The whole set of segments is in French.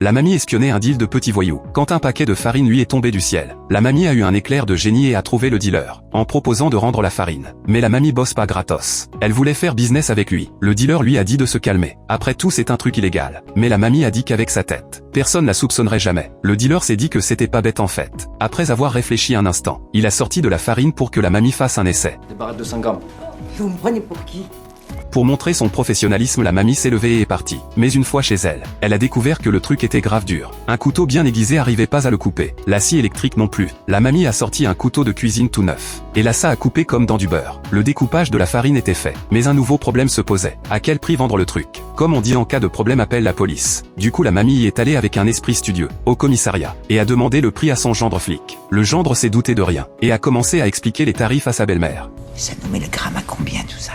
La mamie espionnait un deal de petits voyous. Quand un paquet de farine lui est tombé du ciel, la mamie a eu un éclair de génie et a trouvé le dealer, en proposant de rendre la farine. Mais la mamie bosse pas gratos. Elle voulait faire business avec lui. Le dealer lui a dit de se calmer. Après tout, c'est un truc illégal. Mais la mamie a dit qu'avec sa tête, personne la soupçonnerait jamais. Le dealer s'est dit que c'était pas bête en fait. Après avoir réfléchi un instant, il a sorti de la farine pour que la mamie fasse un essai. Des barrettes de 5 grammes. Vous me prenez pour qui? Pour montrer son professionnalisme, la mamie s'est levée et est partie. Mais une fois chez elle, elle a découvert que le truc était grave dur. Un couteau bien aiguisé arrivait pas à le couper. La scie électrique non plus. La mamie a sorti un couteau de cuisine tout neuf. Et là ça a coupé comme dans du beurre. Le découpage de la farine était fait. Mais un nouveau problème se posait. À quel prix vendre le truc? Comme on dit en cas de problème, appelle la police. Du coup la mamie y est allée avec un esprit studieux, au commissariat, et a demandé le prix à son gendre flic. Le gendre s'est douté de rien, et a commencé à expliquer les tarifs à sa belle-mère. Ça nous met le gramme à combien tout ça?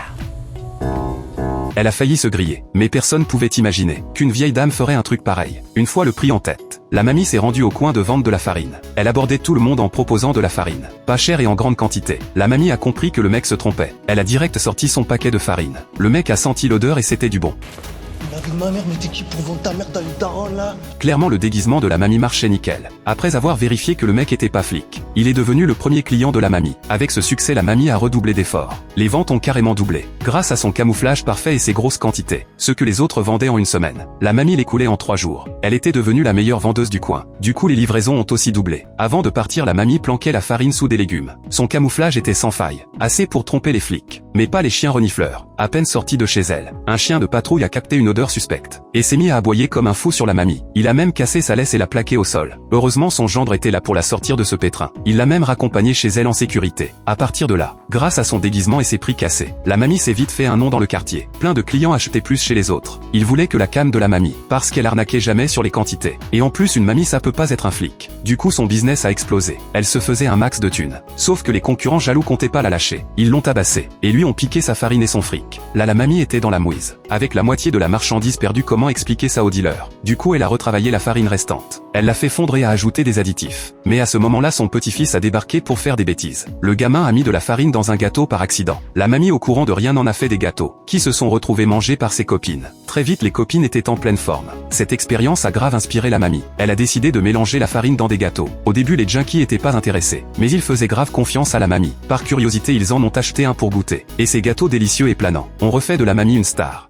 Elle a failli se griller, mais personne pouvait imaginer qu'une vieille dame ferait un truc pareil. Une fois le prix en tête, la mamie s'est rendue au coin de vente de la farine. Elle abordait tout le monde en proposant de la farine, pas chère et en grande quantité. La mamie a compris que le mec se trompait. Elle a direct sorti son paquet de farine. Le mec a senti l'odeur et c'était du bon. La vie de ma mère, mais t'es qui pour vendre ta mère, t'as une daronne là? Clairement le déguisement de la mamie marchait nickel. Après avoir vérifié que le mec était pas flic, il est devenu le premier client de la mamie. Avec ce succès, la mamie a redoublé d'efforts. Les ventes ont carrément doublé, grâce à son camouflage parfait et ses grosses quantités. Ce que les autres vendaient en une semaine, la mamie les coulait en 3 jours. Elle était devenue la meilleure vendeuse du coin. Du coup les livraisons ont aussi doublé. Avant de partir, la mamie planquait la farine sous des légumes. Son camouflage était sans faille, assez pour tromper les flics, mais pas les chiens renifleurs. À peine sorti de chez elle, un chien de patrouille a capté une odeur suspecte, et s'est mis à aboyer comme un fou sur la mamie. Il a même cassé sa laisse et l'a plaquée au sol. Heureusement son gendre était là pour la sortir de ce pétrin. Il l'a même raccompagnée chez elle en sécurité. À partir de là, grâce à son déguisement et ses prix cassés, la mamie s'est vite fait un nom dans le quartier. Plein de clients achetaient plus chez les autres. Ils voulaient que la cam de la mamie, parce qu'elle arnaquait jamais sur les quantités. Et en plus une mamie ça peut pas être un flic. Du coup son business a explosé. Elle se faisait un max de thunes. Sauf que les concurrents jaloux comptaient pas la lâcher. Ils l'ont tabassée, et lui ont piqué sa farine et son fric. Là la mamie était dans la mouise. Avec la moitié de la marchandise perdue, comment expliquer ça au dealer? Du coup elle a retravaillé la farine restante. Elle l'a fait fondre et a ajouté des additifs. Mais à ce moment-là son petit-fils a débarqué pour faire des bêtises. Le gamin a mis de la farine dans un gâteau par accident. La mamie au courant de rien en a fait des gâteaux, qui se sont retrouvés mangés par ses copines. Très vite les copines étaient en pleine forme. Cette expérience a grave inspiré la mamie. Elle a décidé de mélanger la farine dans des gâteaux. Au début les junkies étaient pas intéressés, mais ils faisaient grave confiance à la mamie. Par curiosité ils en ont acheté un pour goûter. Et ces gâteaux délicieux et planants ont refait de la mamie une star.